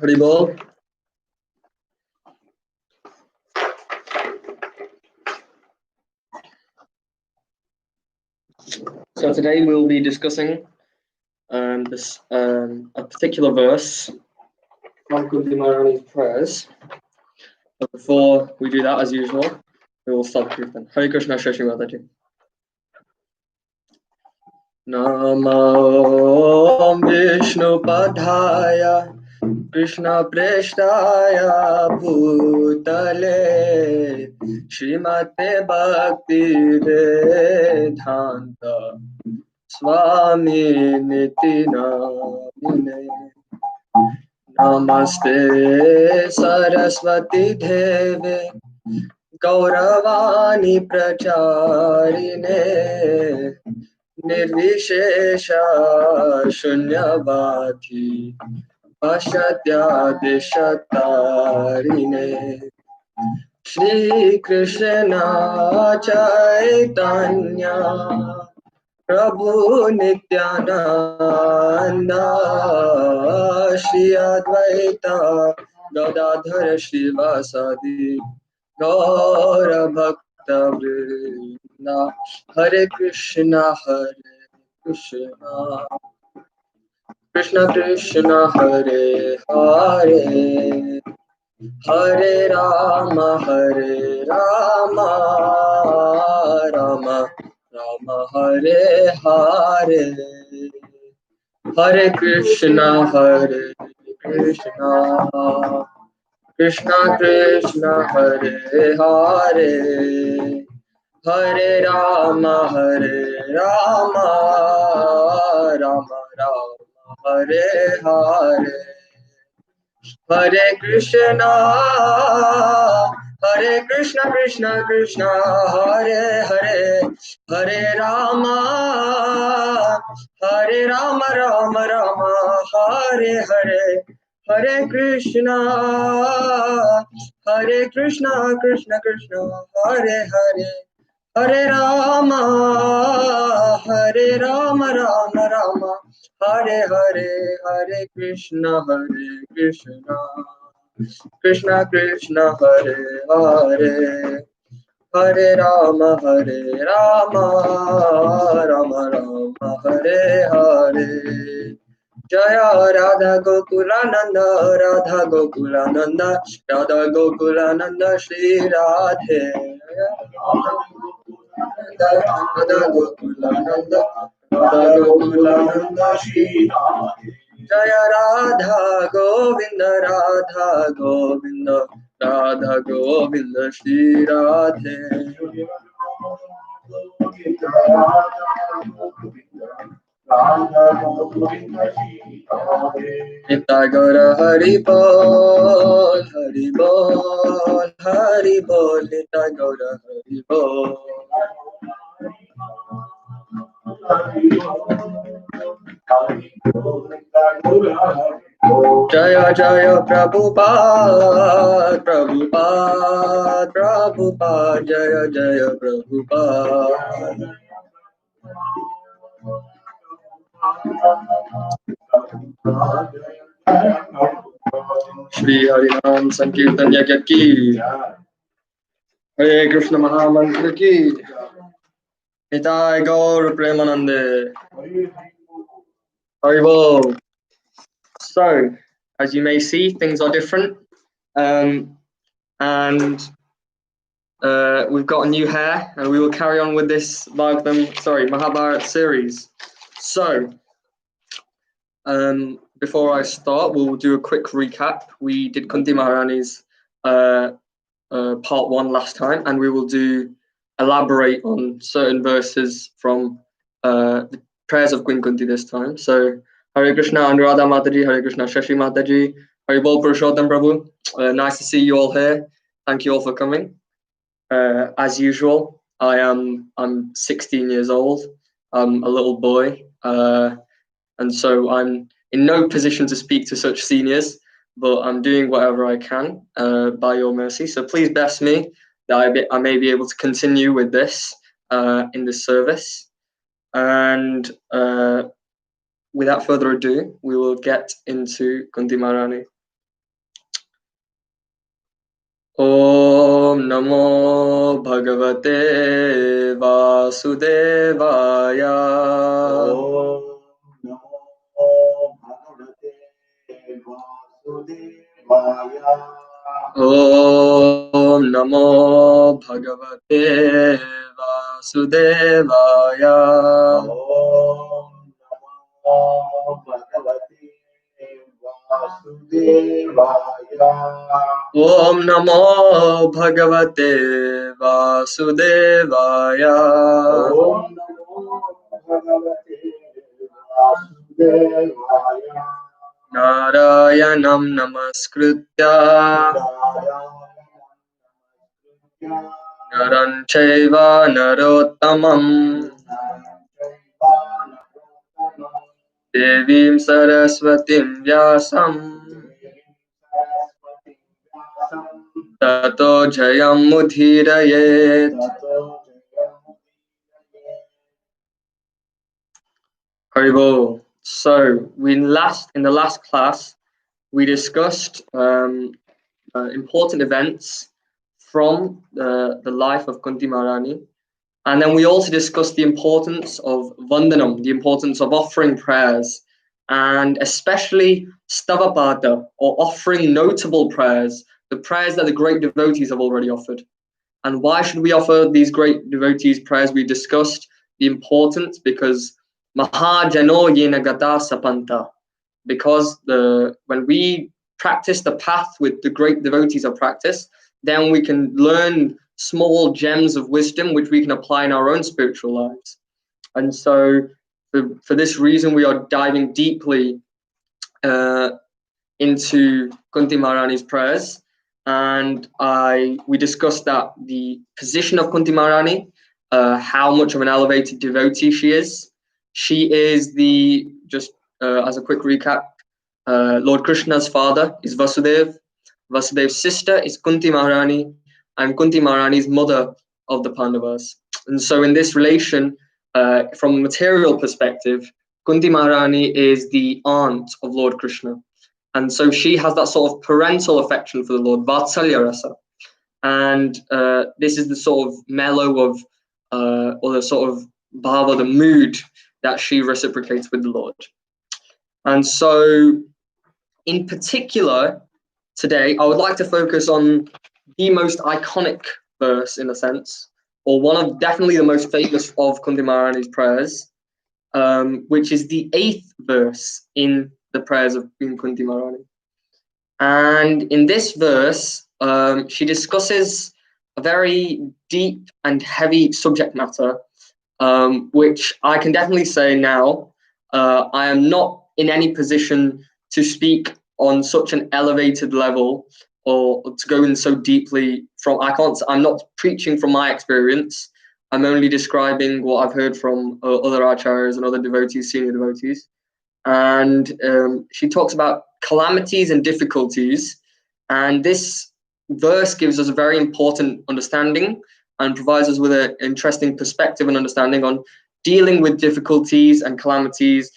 Haribol. So today we'll be discussing a particular verse from Kunti Maharani's prayers. But before we do that, as usual, we will stop Kirtan. Hare Krishna, Shashi Mataji. Namo Vishnu Padhaya Krishna Preshtaya Bhutale Srimate Bhakti Vedanta Swami Niti Namine Namaste Saraswati Deve Gauravani Pracharine Nirvishesha Shunyavati Pashatyadeshatarine Shri Krishna Chaitanya Prabhu Nityananda Shri Advaita Gadadhar Shivasadi Gaura Bhakta Vrinda Hare Krishna Krishna Krishna Hare Hare Hare Rama Rama Rama Hare Hare Hare Krishna Krishna Krishna Hare Hare Hare Rama Rama Rama Hare Hare Hare Krishna Krishna Krishna Hare Hare Hare Rama Rama Rama Hare Hare Hare Krishna Krishna Krishna Hare Hare Hare Rama Rama Rama Hare Hare Hare Krishna Krishna Krishna Hare Hare Hare Rama Rama Rama Hare Hare Jaya Radha Gokulananda Radha Gokulananda Radha Gokulananda Shri Radhe Radha Gokulananda Shri Radhe Jaya Radha Govinda Radha Govinda Radha Govinda Shri Radhe Nitya Gaura Hari Bol Hari Bol Nitya Gaura Hari Bol Jaya Jaya Prabhupada Jaya Jaya Prabhupada Shri Harinam Sankirtan Yajna ki Hare Krishna Mahamantra ki Nitai Gaur Premanande Haribol. So, as you may see, things are different, and we've got a new hair, and we will carry on with this Mahabharata series. So, before I start, we'll do a quick recap. We did Kunti Maharani's part 1 last time, and we will elaborate on certain verses from the prayers of Queen Kunti this time. So, Hare Krishna Anuradha Mataji, Hare Krishna Shashi Mataji, Hare Bol Purushottam Prabhu. Nice to see you all here. Thank you all for coming. As usual, I'm 16 years old. I'm a little boy, and so I'm in no position to speak to such seniors, but I'm doing whatever I can by your mercy. So please bless me that I may be able to continue with this in this service. And without further ado, we will get into Kunti Maharani. Om Namo Bhagavate Vasudevaya. Om Namo Bhagavate Vasudevaya. Om Namo Bhagavate Vasudevaya. Om Namo Bhagavate Vasudevaya. Om Namo Bhagavate Vasudevaya. Om Namo Bhagavate Vasudevaya. Narayanam Namaskritya Naram Chaiva Narottamam Devim Saraswatim Vyasam Tato Jayam Mudhirayet. Haribol. So in the last class we discussed important events from the life of Kunti Maharani, and then we also discussed the importance of Vandanam, the importance of offering prayers, and especially Stavapada, or offering notable prayers, the prayers that the great devotees have already offered. And why should we offer these great devotees prayers? We discussed the importance because Mahajano Yena Gata Sapanta, because when we practice the path with the great devotees of practice, then we can learn small gems of wisdom which we can apply in our own spiritual lives. And so for this reason, we are diving deeply into Kunti Maharani's prayers. And we discussed that the position of Kunti Maharani, how much of an elevated devotee she is. She is as a quick recap, Lord Krishna's father is Vasudev. Vasudev's sister is Kunti Maharani, and Kunti Maharani's mother of the Pandavas. And so in this relation, from a material perspective, Kunti Maharani is the aunt of Lord Krishna. And so she has that sort of parental affection for the Lord, Vatsalya Rasa. And this is the sort of mellow of, or the sort of bhava, the mood that she reciprocates with the Lord. And so in particular, today, I would like to focus on the most iconic verse, in a sense, or one of definitely the most famous of Kunti Maharani's prayers, which is the 8th verse in the prayers of Queen Kunti Maharani. And in this verse, she discusses a very deep and heavy subject matter, which I can definitely say now, I am not in any position to speak on such an elevated level or to go in so deeply I'm not preaching from my experience. I'm only describing what I've heard from other acharyas and other devotees, senior devotees. And she talks about calamities and difficulties. And this verse gives us a very important understanding and provides us with an interesting perspective and understanding on dealing with difficulties and calamities,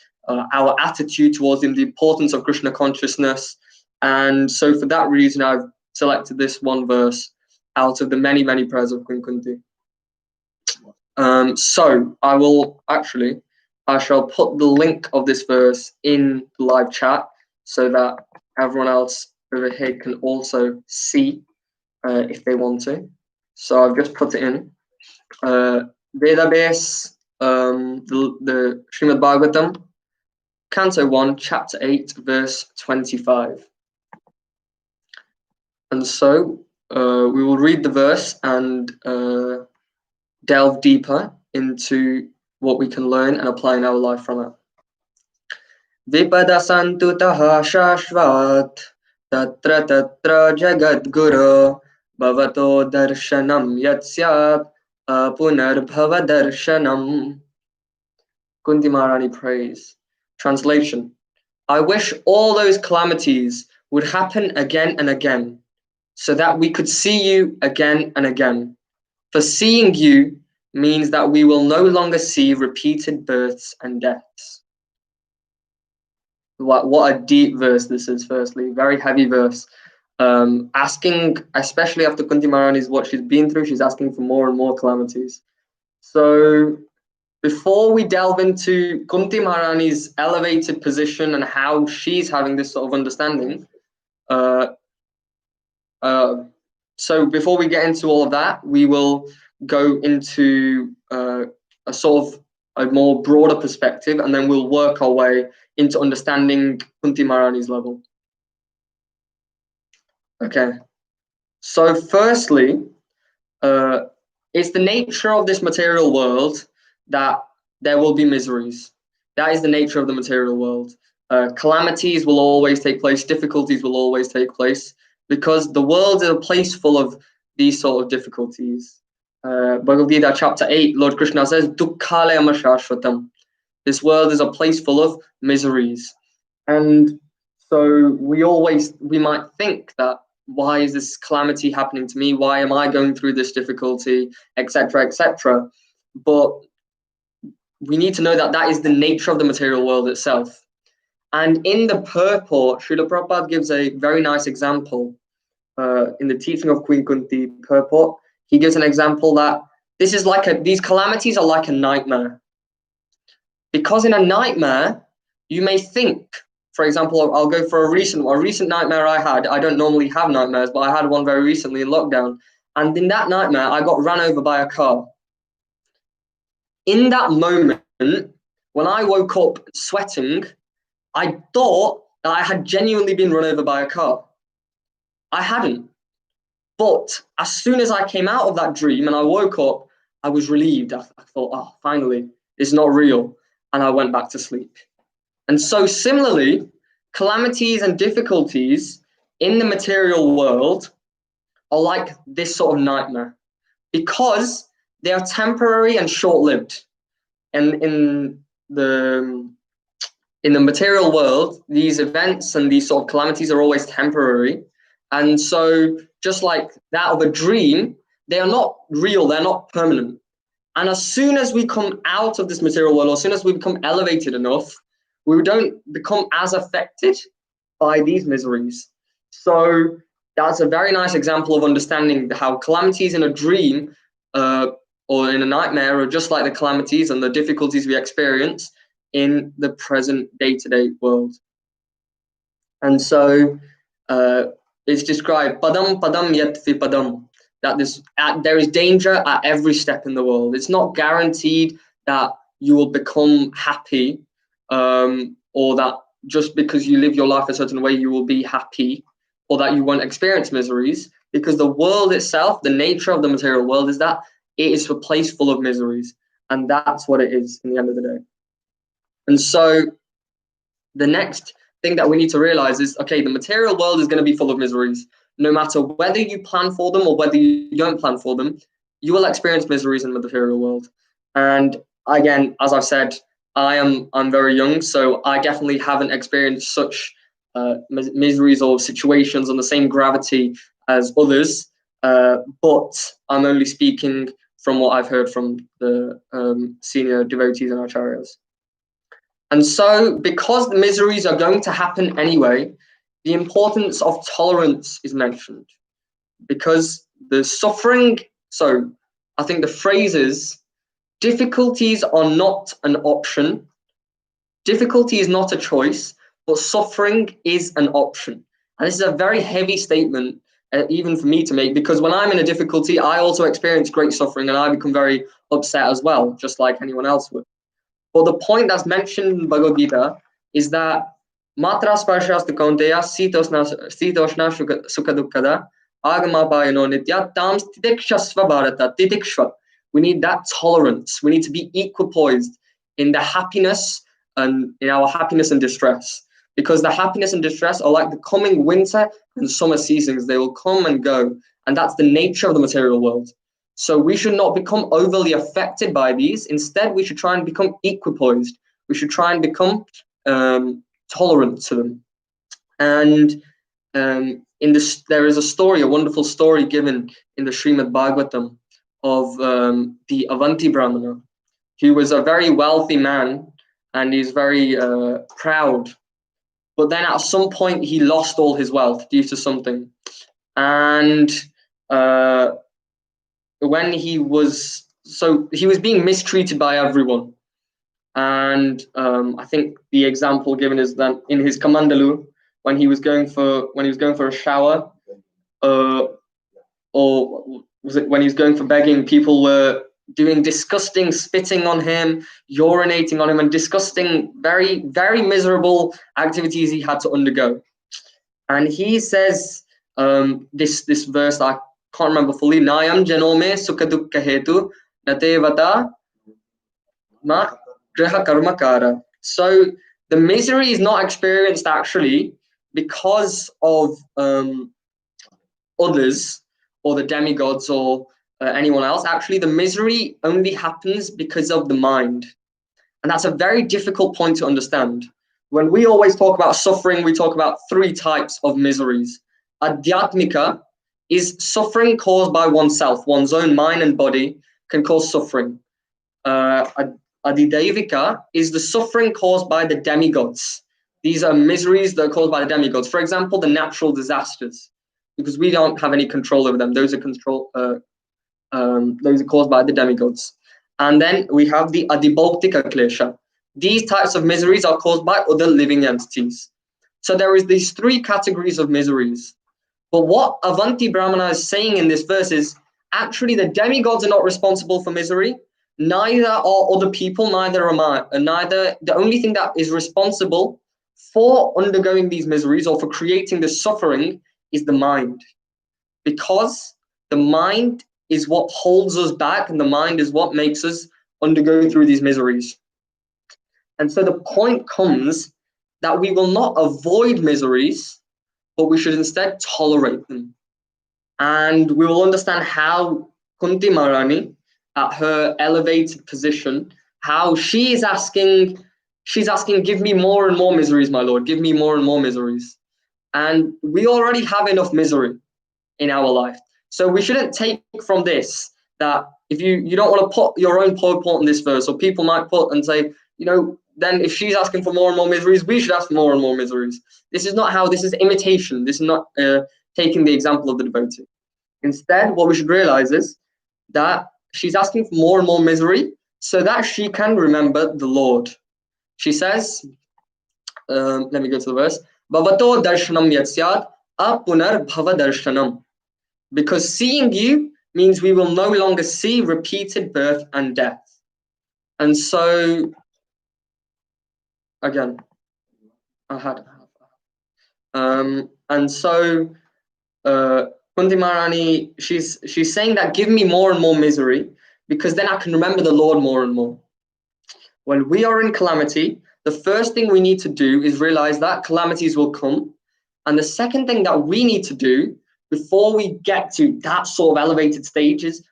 our attitude towards them, the importance of Krishna consciousness. And so for that reason, I've selected this one verse out of the many, many prayers of Queen Kunti. So I shall put the link of this verse in the live chat so that everyone else over here can also see if they want to. So I've just put it in. Database, the Srimad Bhagavatam, Canto 1, Chapter 8, verse 25. And so we will read the verse and delve deeper into what we can learn and apply in our life from it. Vipadasantu taha shashvat tatra tatra jagadguru bhavato darshanam yatsyat apunarbhava darshanam. Kunti Maharani prays. Translation: I wish all those calamities would happen again and again, so that we could see you again and again. For seeing you means that we will no longer see repeated births and deaths. What a deep verse this is, firstly. Very heavy verse. asking, especially after Kunti Maharani's what she's been through, she's asking for more and more calamities. So before we delve into Kunti Maharani's elevated position and how she's having this sort of understanding, so before we get into all of that, we will go into a sort of a more broader perspective, and then we'll work our way into understanding Kunti Maharani's level. Okay, so firstly, it's the nature of this material world that there will be miseries. That is the nature of the material world. Calamities will always take place, difficulties will always take place, because the world is a place full of these sort of difficulties. Bhagavad Gita chapter 8, Lord Krishna says, Dukkhalayama shashvatam. This world is a place full of miseries. And so we might think that, why is this calamity happening to me? Why am I going through this difficulty, etc., etc.? But we need to know that that is the nature of the material world itself. And in the purport, Srila Prabhupada gives a very nice example in the teaching of Queen Kunti purport. He gives an example that this is like these calamities are like a nightmare. Because in a nightmare, you may think, for example, I'll go for a recent nightmare I had. I don't normally have nightmares, but I had one very recently in lockdown. And in that nightmare, I got run over by a car. In that moment, when I woke up sweating, I thought that I had genuinely been run over by a car. I hadn't. But as soon as I came out of that dream and I woke up, I was relieved. I thought, oh, finally, it's not real. And I went back to sleep. And so similarly, calamities and difficulties in the material world are like this sort of nightmare, because they are temporary and short-lived. And in the material world, these events and these sort of calamities are always temporary. And so just like that of a dream, they are not real, they're not permanent. And as soon as we come out of this material world, or as soon as we become elevated enough, we don't become as affected by these miseries. So that's a very nice example of understanding how calamities in a dream or in a nightmare are just like the calamities and the difficulties we experience in the present day-to-day world. And so it's described, padam padam yat vipadam, that there is danger at every step in the world. It's not guaranteed that you will become happy, or that just because you live your life a certain way, you will be happy, or that you won't experience miseries, because the world itself, the nature of the material world is that it is a place full of miseries. And that's what it is in the end of the day. And so the next thing that we need to realize is, okay, the material world is going to be full of miseries. No matter whether you plan for them or whether you don't plan for them, you will experience miseries in the material world. And again, as I've said, I'm very young, so I definitely haven't experienced such miseries or situations on the same gravity as others. But I'm only speaking from what I've heard from the senior devotees and acharyas. And so, because the miseries are going to happen anyway, the importance of tolerance is mentioned. Because the suffering, so I think the phrase is, difficulties are not an option. Difficulty is not a choice, but suffering is an option. And this is a very heavy statement, even for me to make, because when I'm in a difficulty, I also experience great suffering and I become very upset as well, just like anyone else would. But the point that's mentioned in Bhagavad Gita is that Matra Sparshas Kaunteya Sitoshna Sukha Dukkada Agama Bayano Nitya Tam Titikshasva Bharata Titikshva. We need that tolerance. We need to be equipoised in the happiness and in our happiness and distress. Because the happiness and distress are like the coming winter and summer seasons. They will come and go. And that's the nature of the material world. So we should not become overly affected by these. Instead, we should try and become equipoised. We should try and become tolerant to them. And in this, there is a story, a wonderful story given in the Srimad Bhagavatam of the Avanti Brahmana. He was a very wealthy man and he's very proud. But then at some point, he lost all his wealth due to something. and when he was being mistreated by everyone. And I think the example given is that in his Kamandalu, when he was going for a shower, or was it when he was going for begging, people were doing disgusting spitting on him, urinating on him, and disgusting, very, very miserable activities he had to undergo. And he says this verse I can't remember fully. Nayam janome sukha dukkha hetu natevata ma griha karma kara. So the misery is not experienced actually because of others or the demigods or anyone else. Actually, the misery only happens because of the mind. And that's a very difficult point to understand. When we always talk about suffering, we talk about three types of miseries. Adhyatmika is suffering caused by oneself, one's own mind and body can cause suffering. Adhidevika is the suffering caused by the demigods. These are miseries that are caused by the demigods. For example, the natural disasters, because we don't have any control over them. Those are caused by the demigods. And then we have the adibhautika klesha. These types of miseries are caused by other living entities. So there is these three categories of miseries. But what Avanti Brahmana is saying in this verse is actually the demigods are not responsible for misery. Neither are other people, neither am I. And neither, the only thing that is responsible for undergoing these miseries or for creating the suffering is the mind. Because the mind is what holds us back, and the mind is what makes us undergo through these miseries. And so the point comes that we will not avoid miseries, but we should instead tolerate them. And we will understand how Kunti Maharani, at her elevated position, how she's asking, give me more and more miseries, my Lord, give me more and more miseries. And we already have enough misery in our life. So we shouldn't take from this that if you don't want to put your own purport in this verse, or people might put and say, then if she's asking for more and more miseries, we should ask for more and more miseries. This is not how, this is imitation. This is not taking the example of the devotee. Instead, what we should realize is that she's asking for more and more misery so that she can remember the Lord. She says, let me go to the verse, Bhavato darshanam yatsyad apunar bhava darshanam. Because seeing you means we will no longer see repeated birth and death. And so, again, and so Kunti Maharani, she's saying that give me more and more misery, because then I can remember the Lord more and more. When we are in calamity, the first thing we need to do is realize that calamities will come. And the second thing that we need to do before we get to that sort of elevated stage is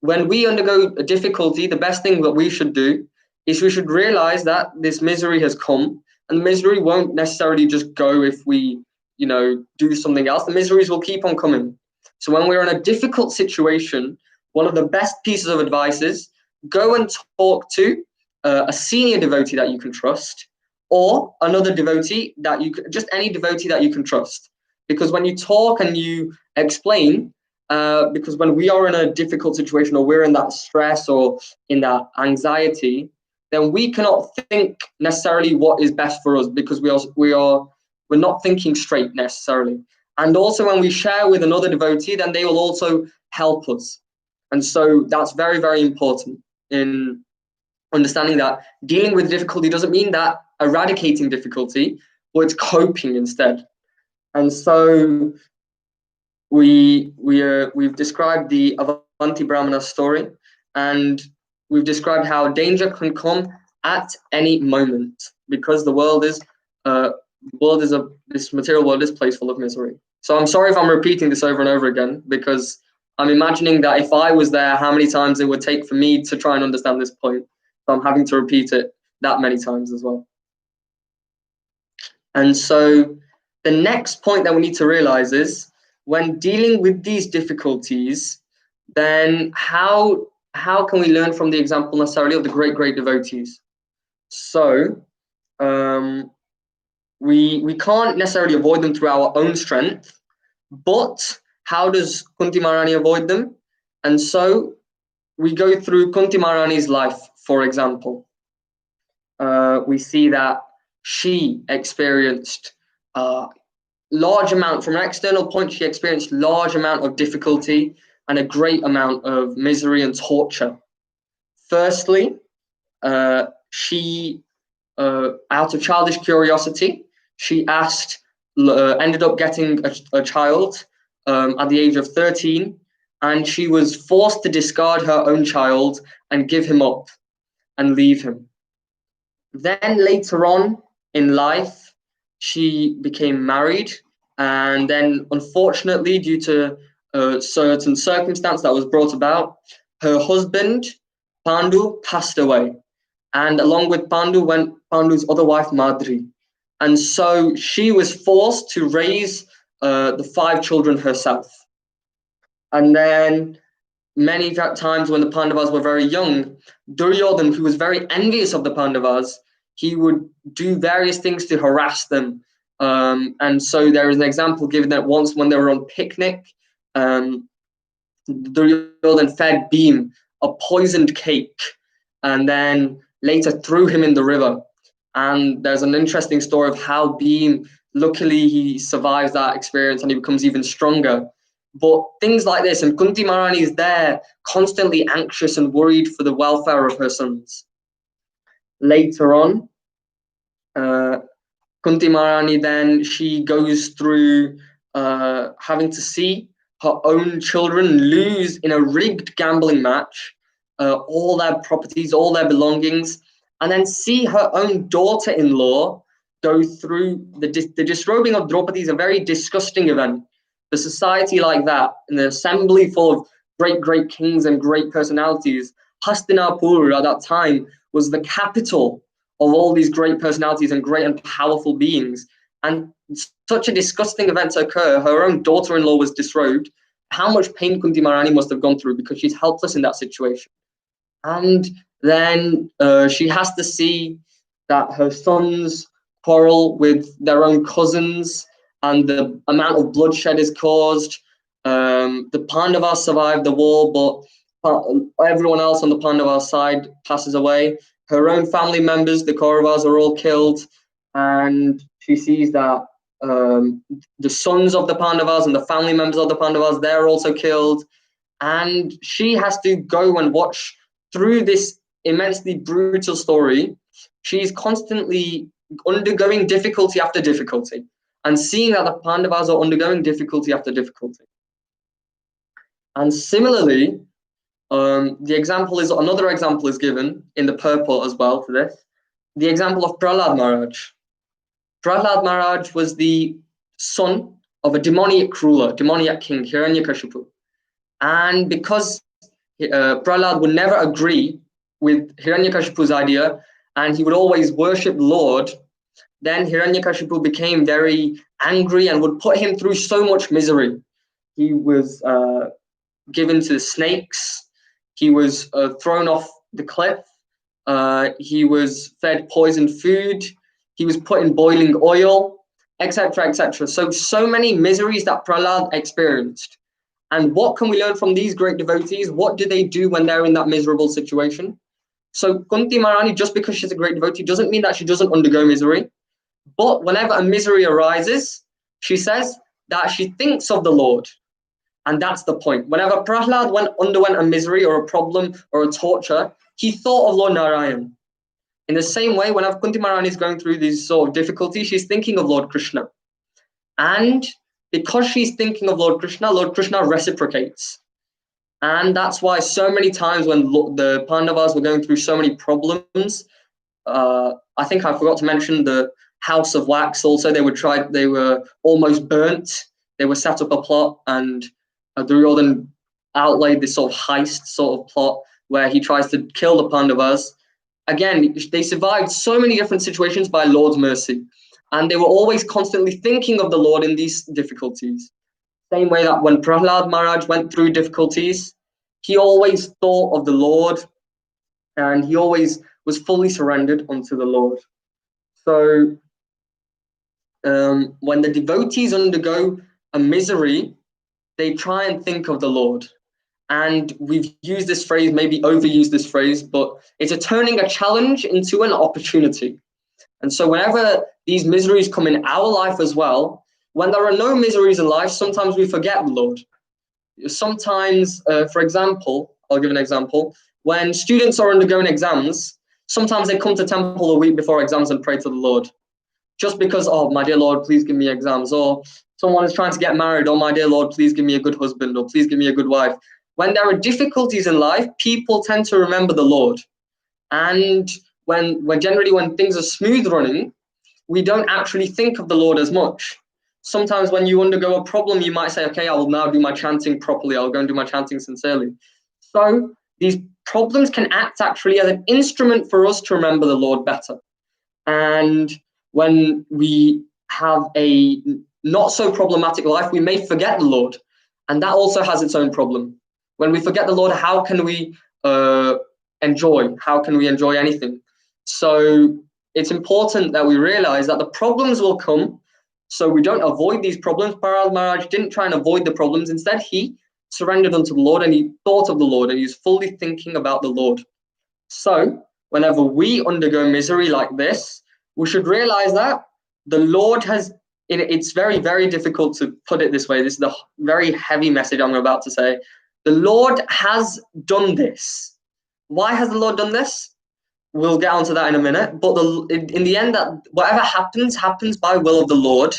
when we undergo a difficulty, the best thing that we should do is we should realize that this misery has come, and the misery won't necessarily just go if we, do something else. The miseries will keep on coming. So when we're in a difficult situation, one of the best pieces of advice is go and talk to a senior devotee that you can trust, or another devotee that just any devotee that you can trust. Because when you talk and you explain, because when we are in a difficult situation, or we're in that stress or in that anxiety, then we cannot think necessarily what is best for us, because we're not thinking straight necessarily. And also when we share with another devotee, then they will also help us. And so that's very, very important in understanding that dealing with difficulty doesn't mean that eradicating difficulty, but it's coping instead. And so we've described the Avanti Brahmana story, and we've described how danger can come at any moment, because this material world is a place full of misery. So I'm sorry if I'm repeating this over and over again, because I'm imagining that if I was there, how many times it would take for me to try and understand this point. So I'm having to repeat it that many times as well. And so the next point that we need to realize is when dealing with these difficulties, then how can we learn from the example necessarily of the great devotees? So we can't necessarily avoid them through our own strength, but how does Kunti Maharani avoid them? And so we go through Kunti Maharani's life, for example. We see that she experienced large amount, from an external point, she experienced large amount of difficulty and a great amount of misery and torture. Firstly, she, out of childish curiosity, she ended up getting a child at the age of 13, and she was forced to discard her own child and give him up and leave him. Then later on in life, she became married, and then unfortunately, due to a certain circumstance that was brought about, her husband, Pandu, passed away. And along with Pandu went Pandu's other wife, Madri. And so she was forced to raise the 5 children herself. And then many times when the Pandavas were very young, Duryodhana, who was very envious of the Pandavas, he would do various things to harass them. And so there is an example given that once when they were on picnic, Duryodhana fed Bhim a poisoned cake and then later threw him in the river. And there's an interesting story of how Bhim, luckily he survives that experience and he becomes even stronger. But things like this, and Kunti Maharani is there constantly anxious and worried for the welfare of her sons. Later on, Kunti Maharani then, she goes through having to see her own children lose in a rigged gambling match all their properties, all their belongings, and then see her own daughter-in-law go through the disrobing of Draupadi is a very disgusting event. The society like that, in the assembly full of great kings and great personalities, Hastinapur at that time was the capital of all these great personalities and great and powerful beings. And such a disgusting event to occur, her own daughter-in-law was disrobed. How much pain Kunti Maharani must have gone through because she's helpless in that situation. And then she has to see that her sons quarrel with their own cousins and the amount of bloodshed is caused. The Pandavas survive the war, but everyone else on the Pandava side passes away. Her own family members, the Kauravas, are all killed, and she sees that the sons of the Pandavas and the family members of the Pandavas, they're also killed. And she has to go and watch through this immensely brutal story. She's constantly undergoing difficulty after difficulty and seeing that the Pandavas are undergoing difficulty after difficulty. And similarly, another example is given in the purport as well to this. The example of Prahlad Maharaj. Prahlad Maharaj was the son of a demoniac king, Hiranyakashipu. And because Prahlad would never agree with Hiranyakashipu's idea, and he would always worship the Lord, then Hiranyakashipu became very angry and would put him through so much misery. He was given to the snakes. He was thrown off the cliff. He was fed poisoned food. He was put in boiling oil, etc., etc. So many miseries that Prahlad experienced. And what can we learn from these great devotees? What do they do when they're in that miserable situation? So Kunti Maharani, just because she's a great devotee, doesn't mean that she doesn't undergo misery. But whenever a misery arises, she says that she thinks of the Lord. And that's the point. Whenever Prahlad underwent a misery or a problem or a torture, he thought of Lord Narayan. In the same way, whenever Kunti Maharani is going through these sort of difficulties, she's thinking of Lord Krishna. And because she's thinking of Lord Krishna reciprocates. And that's why so many times when the Pandavas were going through so many problems, I think I forgot to mention the house of wax also. They were almost burnt. They were set up a plot, and Duryodhana outlaid this sort of heist sort of plot where he tries to kill the Pandavas. Again, they survived so many different situations by Lord's mercy. And they were always constantly thinking of the Lord in these difficulties. Same way that when Prahlad Maharaj went through difficulties, he always thought of the Lord and he always was fully surrendered unto the Lord. So when the devotees undergo a misery, they try and think of the Lord. And we've used this phrase, maybe overused this phrase, but it's turning a challenge into an opportunity. And so whenever these miseries come in our life as well, when there are no miseries in life, sometimes we forget the Lord. Sometimes, for example, I'll give an example. When students are undergoing exams, sometimes they come to temple a week before exams and pray to the Lord. Just because, oh, my dear Lord, please give me exams. Or someone is trying to get married, oh, my dear Lord, please give me a good husband, or please give me a good wife. When there are difficulties in life, people tend to remember the Lord. And when generally when things are smooth running, we don't actually think of the Lord as much. Sometimes when you undergo a problem, you might say, okay, I will now do my chanting properly. I'll go and do my chanting sincerely. So these problems can act actually as an instrument for us to remember the Lord better. And when we have a not so problematic life, we may forget the Lord. And that also has its own problem. When we forget the Lord, how can we enjoy? How can we enjoy anything? So it's important that we realize that the problems will come, so we don't avoid these problems. Prahlad Maharaj didn't try and avoid the problems. Instead, he surrendered unto the Lord and he thought of the Lord and he was fully thinking about the Lord. So whenever we undergo misery like this, we should realize that the Lord has, it's very, very difficult to put it this way. This is the very heavy message I'm about to say. The Lord has done this. Why has the Lord done this? We'll get onto that in a minute. But in the end, that whatever happens, happens by will of the Lord.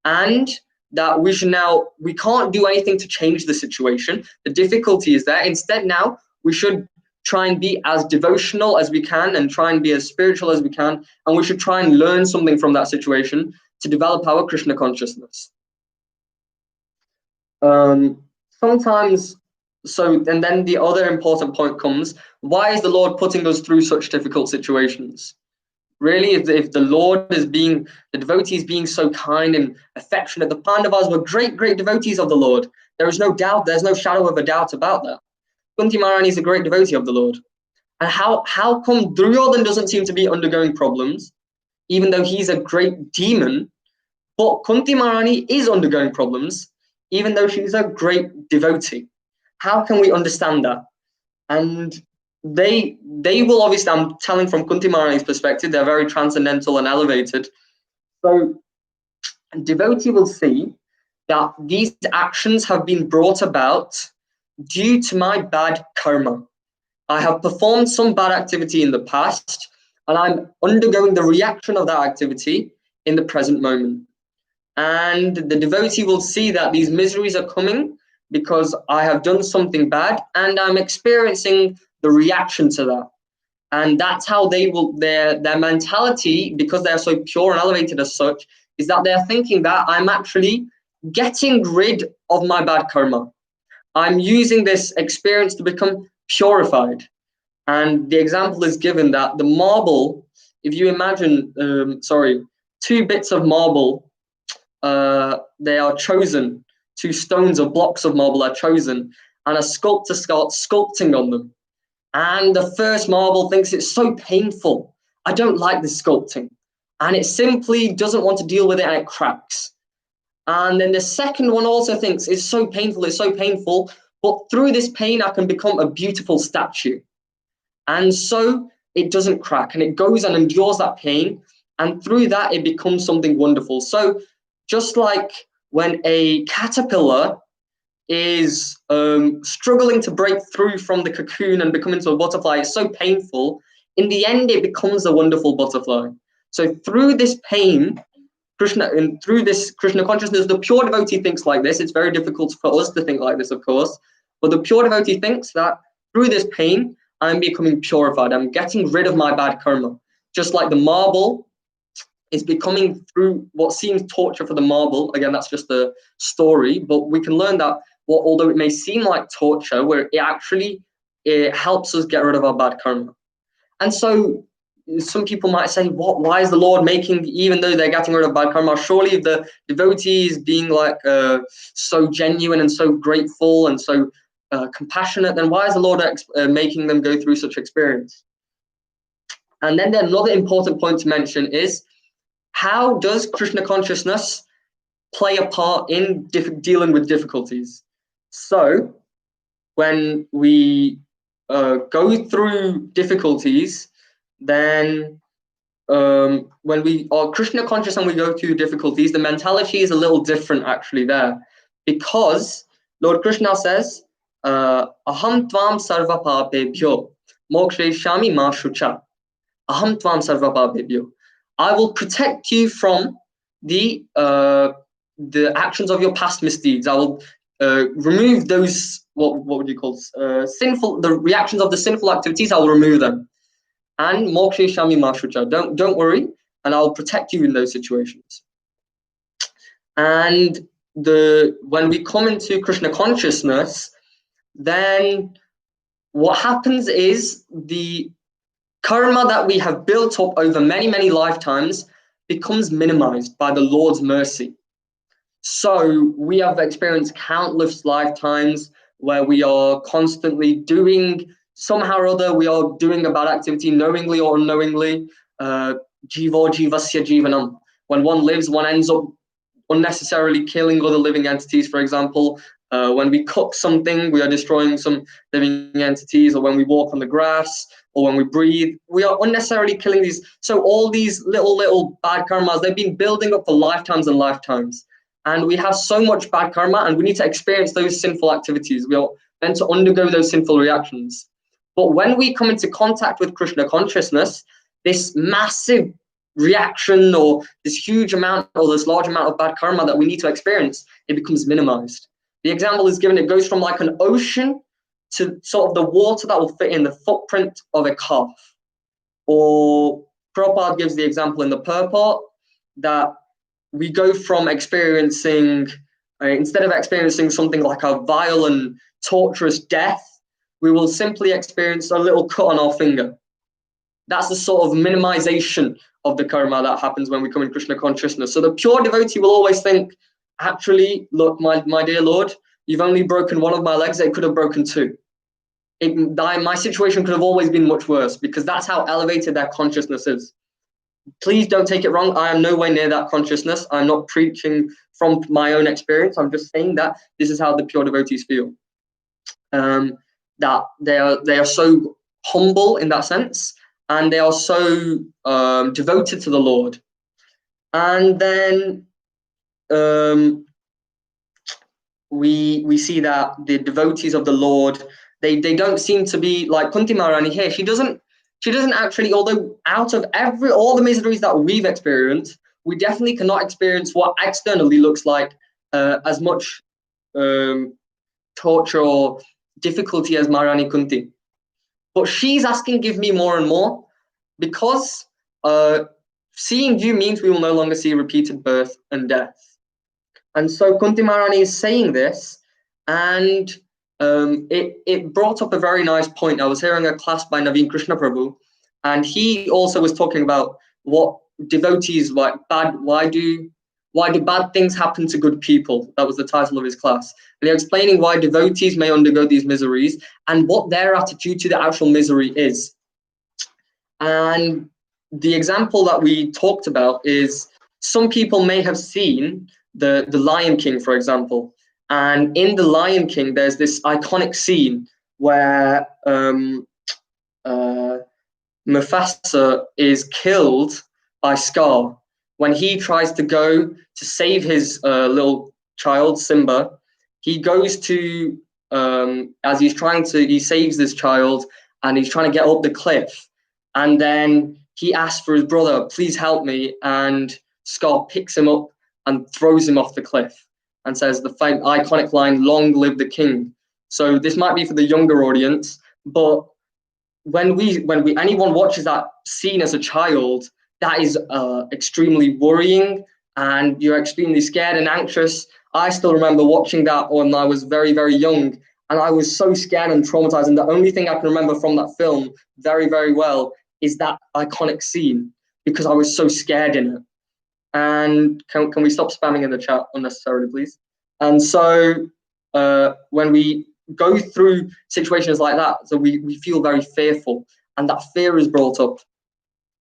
And that we can't do anything to change the situation. The difficulty is there. Instead, now we should try and be as devotional as we can and try and be as spiritual as we can. And we should try and learn something from that situation to develop our Krishna consciousness. Sometimes, and then the other important point comes, why is the Lord putting us through such difficult situations? Really, if the Lord is the devotees being so kind and affectionate, the Pandavas were great, great devotees of the Lord. There is no doubt, there's no shadow of a doubt about that. Kunti Maharani is a great devotee of the Lord. And how come Duryodhan doesn't seem to be undergoing problems, even though he's a great demon, but Kunti Maharani is undergoing problems, even though she's a great devotee? How can we understand that? And they will obviously, I'm telling from Kunti Maharani's perspective, they're very transcendental and elevated. So a devotee will see that these actions have been brought about due to my bad karma. I have performed some bad activity in the past, and I'm undergoing the reaction of that activity in the present moment. And the devotee will see that these miseries are coming because I have done something bad and I'm experiencing the reaction to that. And that's how they will, their mentality, because they're so pure and elevated as such, is that they're thinking that I'm actually getting rid of my bad karma. I'm using this experience to become purified. And the example is given that the marble, if you imagine, 2 bits of marble, they are chosen, 2 stones or blocks of marble are chosen, and a sculptor starts sculpting on them. And the first marble thinks it's so painful. I don't like this sculpting. And it simply doesn't want to deal with it and it cracks. And then the second one also thinks it's so painful, but through this pain, I can become a beautiful statue. And so it doesn't crack and it goes and endures that pain. And through that, it becomes something wonderful. So just like when a caterpillar is struggling to break through from the cocoon and become into a butterfly, it's so painful. In the end, it becomes a wonderful butterfly. So through this pain, through this Krishna consciousness, the pure devotee thinks like this. It's very difficult for us to think like this, of course. But the pure devotee thinks that through this pain, I'm becoming purified. I'm getting rid of my bad karma. Just like the marble is becoming, through what seems torture for the marble. Again, that's just a story. But we can learn that although it may seem like torture, where it helps us get rid of our bad karma. And so some people might say, why is the Lord making, even though they're getting rid of bad karma, surely the devotees being like so genuine and so grateful and so compassionate, then why is the Lord making them go through such experience? And then another important point to mention is, how does Krishna consciousness play a part in dealing with difficulties. So when we go through difficulties, then when we are Krishna conscious and we go through difficulties, the mentality is a little different actually there, because Lord Krishna says, Aham tvam sarva papebhyo moksheshami ma shucha. Aham tvam sarva papebhyo. I will protect you from the actions of your past misdeeds. I will remove those, what would you call the reactions of the sinful activities. I will remove them. And mokshe shami mashucha. Don't worry, and I'll protect you in those situations. And when we come into Krishna consciousness, then what happens is the karma that we have built up over many, many lifetimes becomes minimized by the Lord's mercy. So we have experienced countless lifetimes where we are constantly doing, somehow or other, we are doing a bad activity, knowingly or unknowingly. Jivo jivasya jivanam. When one lives, one ends up unnecessarily killing other living entities, for example. When we cook something, we are destroying some living entities, or when we walk on the grass, or when we breathe, we are unnecessarily killing these. So all these little bad karmas, they've been building up for lifetimes and lifetimes. And we have so much bad karma, and we need to experience those sinful activities. We are meant to undergo those sinful reactions. But when we come into contact with Krishna consciousness, this massive reaction or this huge amount or this large amount of bad karma that we need to experience, it becomes minimized. The example is given, it goes from like an ocean to sort of the water that will fit in the footprint of a calf. Or Prabhupada gives the example in the purport that we go from experiencing, instead of experiencing something like a violent, torturous death, we will simply experience a little cut on our finger. That's the sort of minimization of the karma that happens when we come in Krishna consciousness. So the pure devotee will always think, actually, look, my dear Lord, you've only broken one of my legs, it could have broken two. My situation could have always been much worse, because that's how elevated their consciousness is. Please don't take it wrong. I am nowhere near that consciousness. I'm not preaching from my own experience. I'm just saying that this is how the pure devotees feel. That they are so humble in that sense, and they are so devoted to the Lord. And then we see that the devotees of the Lord, they don't seem to be like Kunti Maharani here. She doesn't actually, although out of all the miseries that we've experienced, we definitely cannot experience what externally looks like as much torture or difficulty as Maharani Kunti. But she's asking, give me more and more, because seeing you means we will no longer see repeated birth and death. And so Kunti Maharani is saying this, and it brought up a very nice point. I was hearing a class by Naveen Krishna Prabhu, and he also was talking about what devotees like why do bad things happen to good people? That was the title of his class. And they're explaining why devotees may undergo these miseries and what their attitude to the actual misery is. And the example that we talked about is, some people may have seen the Lion King, for example. And in the Lion King, there's this iconic scene where Mufasa is killed by Scar. When he tries to go to save his little child, Simba, he goes to, he saves this child, and he's trying to get up the cliff. And then he asks for his brother, please help me. And Scar picks him up and throws him off the cliff and says the iconic line, long live the king. So this might be for the younger audience, but when anyone watches that scene as a child, that is extremely worrying, and you're extremely scared and anxious. I still remember watching that when I was very, very young, and I was so scared and traumatized. And the only thing I can remember from that film very, very well is that iconic scene, because I was so scared in it. And can we stop spamming in the chat unnecessarily, please? And so when we go through situations like that, so we feel very fearful, and that fear is brought up.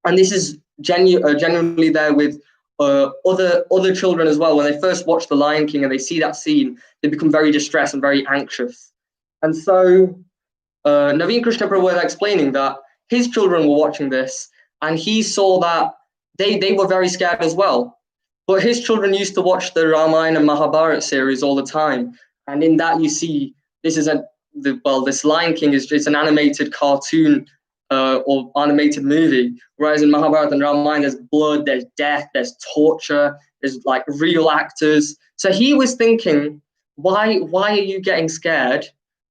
And this is genuinely there with other children as well, when they first watch The Lion King and they see that scene, they become very distressed and very anxious. And so Naveen Krishna Prabhu was explaining that his children were watching this, and he saw that they were very scared as well. But his children used to watch the Ramayana and Mahabharata series all the time, and in that you see this is this Lion King is just an animated cartoon or animated movie, whereas in Mahabharata and Ramayana there's blood, there's death, there's torture, there's like real actors. So he was thinking, why are you getting scared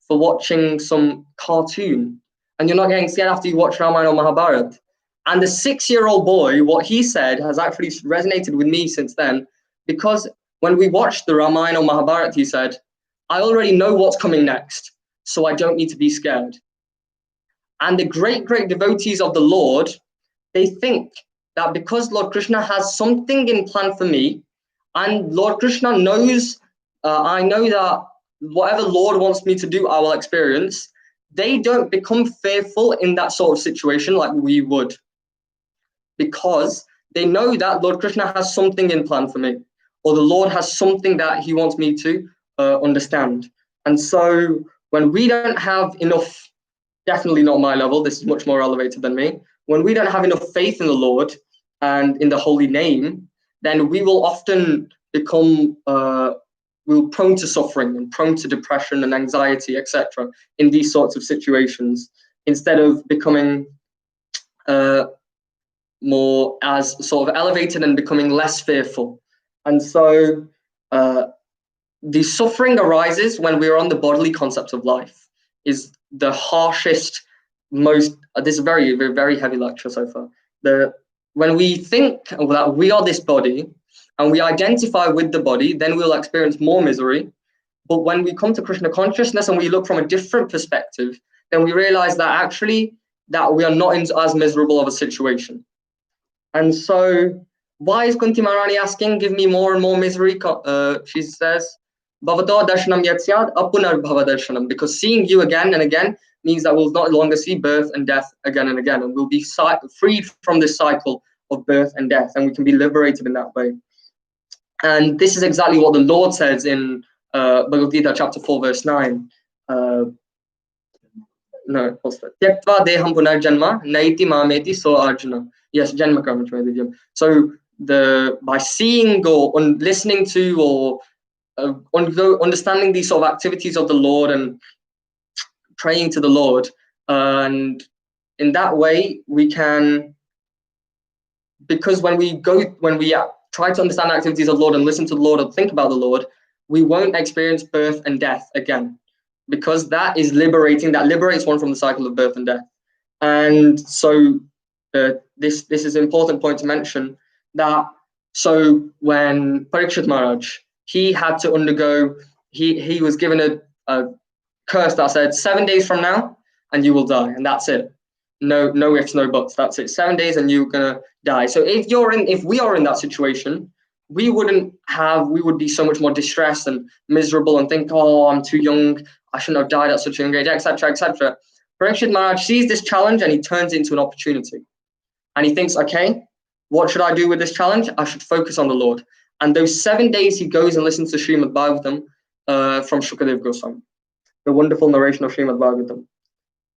for watching some cartoon, and you're not getting scared after you watch Ramayana or Mahabharata? And the 6-year-old boy, what he said has actually resonated with me since then, because when we watched the Ramayana or Mahabharata, he said, I already know what's coming next, so I don't need to be scared. And the great devotees of the Lord, they think that because Lord Krishna has something in plan for me, and Lord Krishna knows, I know that whatever Lord wants me to do, I will experience, they don't become fearful in that sort of situation like we would, because they know that Lord Krishna has something in plan for me, or the Lord has something that he wants me to understand. And so when we don't have enough, definitely not my level, this is much more elevated than me, when we don't have enough faith in the Lord and in the holy name, then we will often become we're prone to suffering and prone to depression and anxiety, etc., in these sorts of situations, instead of becoming more as sort of elevated and becoming less fearful. And so the suffering arises when we're on the bodily concept of life, is the harshest, most, this is a very, very, very heavy lecture so far. When we think that we are this body and we identify with the body, then we'll experience more misery. But when we come to Krishna consciousness and we look from a different perspective, then we realize that actually that we are not in as miserable of a situation. And so why is Kunti Maharani asking, give me more and more misery? She says, Bhavato darshanam yatsyad apunar bhava darshanam, because seeing you again and again means that we'll not longer see birth and death again and again, and we'll be freed from this cycle of birth and death, and we can be liberated in that way. And this is exactly what the Lord says in Bhagavad Gita chapter 4 verse 9. No, Tyaktva deham punarjanma naiti mameti so arjuna. Yes, janma karma divyam. So by seeing or listening to or understanding these sort of activities of the Lord and praying to the Lord, and in that way we can, because when we try to understand the activities of the Lord and listen to the Lord and think about the Lord, we won't experience birth and death again, because that is liberating. That liberates one from the cycle of birth and death. And so this is an important point to mention, that so when Parikshit Maharaj, he had to undergo, he was given a curse that said 7 days from now and you will die, and that's it. No ifs, no buts. That's it. 7 days and you're gonna die. So if we are in that situation, we would be so much more distressed and miserable and think, oh, I'm too young, I shouldn't have died at such a young age, etc., etc. Parikshit Maharaj sees this challenge and he turns it into an opportunity. And he thinks, okay, what should I do with this challenge? I should focus on the Lord. And those 7 days he goes and listens to Srimad Bhagavatam from Shukadev Goswami, the wonderful narration of Srimad Bhagavatam.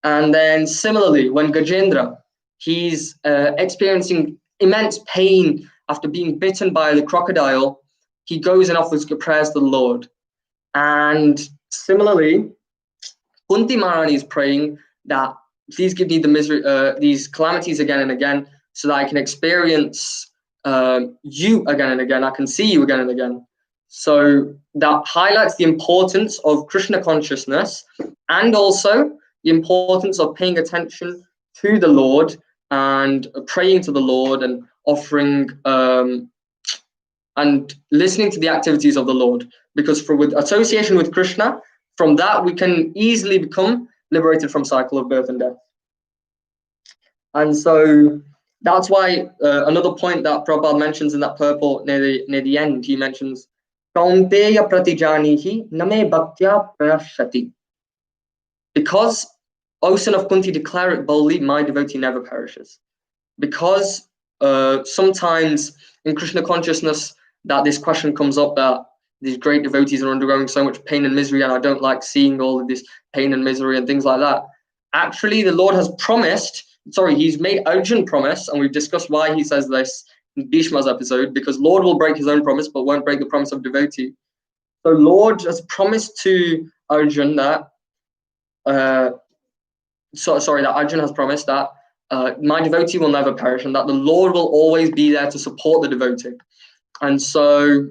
And then similarly, when Gajendra, he's experiencing immense pain after being bitten by the crocodile, he goes and offers prayers to the Lord. And similarly, Kunti Maharani is praying that please give me the misery, these calamities again and again, so that I can experience you again and again. I can see you again and again. So that highlights the importance of Krishna consciousness, and also the importance of paying attention to the Lord and praying to the Lord and offering and listening to the activities of the Lord. Because with association with Krishna, from that we can easily become liberated from cycle of birth and death. And so that's why another point that Prabhupada mentions in that purport near the end, he mentions Kaunteya pratijanihi name bhaktya prayashati. Because, O son of Kunti, declare it boldly, my devotee never perishes. Because sometimes in Krishna consciousness that this question comes up, that these great devotees are undergoing so much pain and misery, and I don't like seeing all of this pain and misery and things like that. Actually, the Lord has promised, he's made Arjun promise, and we've discussed why he says this in Bhishma's episode, because Lord will break his own promise but won't break the promise of devotee. So Lord has promised to Arjun that, that Arjun has promised that my devotee will never perish, and that the Lord will always be there to support the devotee. And so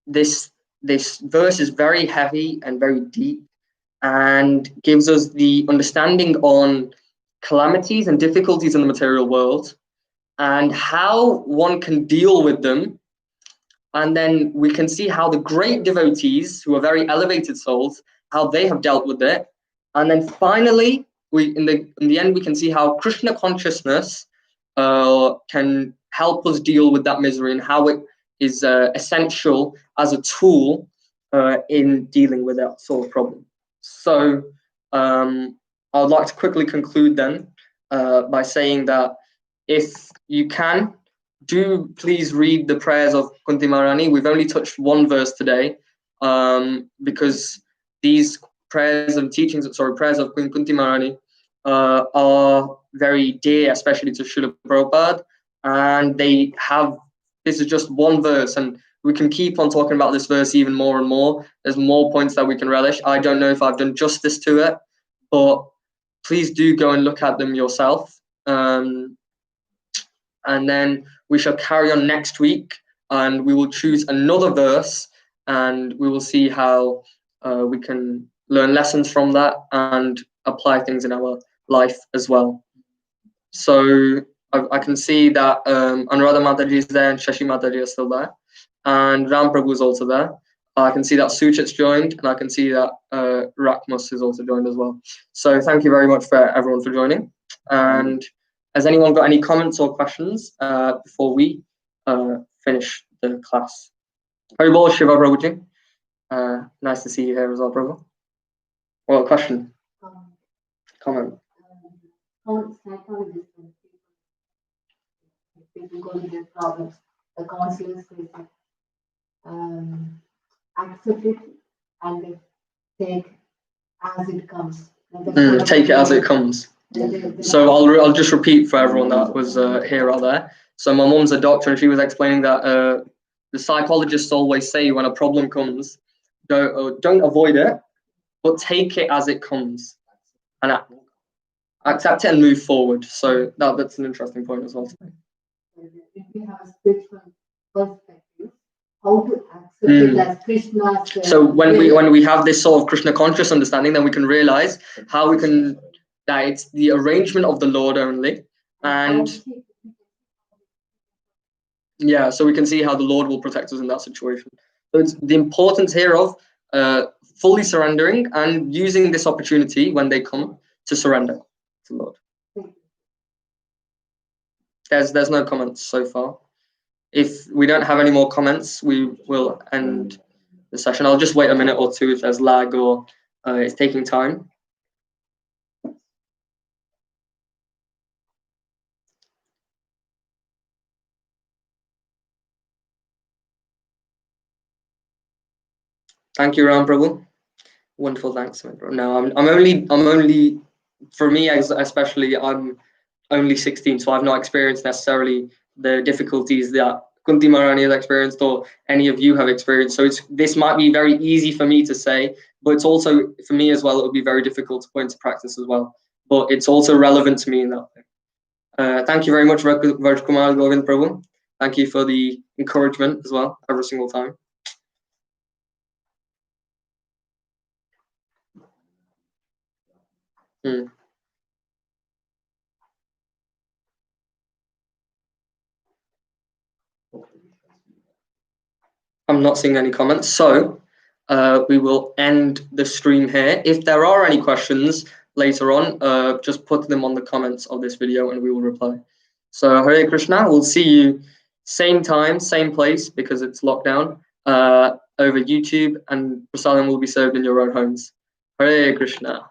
this verse is very heavy and very deep, and gives us the understanding on calamities and difficulties in the material world and how one can deal with them. And then we can see how the great devotees, who are very elevated souls, how they have dealt with it. And then finally, in the end, we can see how Krishna consciousness can help us deal with that misery, and how it is essential as a tool in dealing with that sort of problem. So I would like to quickly conclude then by saying that if you can, do please read the prayers of Kunti Maharani. We've only touched one verse today, because these prayers of Kunti Maharani are very dear, especially to Srila Prabhupada, and this is just one verse, and we can keep on talking about this verse even more and more. There's more points that we can relish. I don't know if I've done justice to it, but please do go and look at them yourself. And then we shall carry on next week, and we will choose another verse, and we will see how we can learn lessons from that and apply things in our life as well. So I can see that Anuradha Mataji is there, and Shashi Mataji is still there, and Ram Prabhu is also there. I can see that Suchit's joined, and I can see that Rakmus is also joined as well. So thank you very much for everyone for joining. And has anyone got any comments or questions before we finish the class? Haribol Shiva Prabhuji. Nice to see you here as well, Prabhu. What question? Comment. People go to their problems, the counselors say accept it and take as it comes. Take it as it comes. So I'll just repeat for everyone that was here or there. So my mum's a doctor, and she was explaining that the psychologists always say when a problem comes, don't avoid it, but take it as it comes and accept it and move forward. So that's an interesting point as well today. If we have a spiritual perspective, how to accept it as Krishna. So when we have this sort of Krishna conscious understanding, then we can realize how we can, that it's the arrangement of the Lord only, and yeah, so we can see how the Lord will protect us in that situation. So it's the importance here of fully surrendering and using this opportunity when they come to surrender to the Lord. There's no comments so far. If we don't have any more comments, we will end the session. I'll just wait a minute or two if there's lag or it's taking time. Thank you, Ram Prabhu. Wonderful, thanks. No, I'm only, for me especially, I'm only 16, so I've not experienced necessarily the difficulties that Kunti Maharani has experienced or any of you have experienced. So this might be very easy for me to say, but it's also, for me as well, it would be very difficult to put into practice as well. But it's also relevant to me in that way. Thank you very much, Raj Kumar Govind Prabhu. Thank you for the encouragement as well, every single time. I'm not seeing any comments, so we will end the stream here. If there are any questions later on, just put them on the comments of this video and we will reply. So Hare Krishna, we'll see you same time, same place, because it's lockdown, over YouTube, and prasadam will be served in your own homes. Hare Krishna.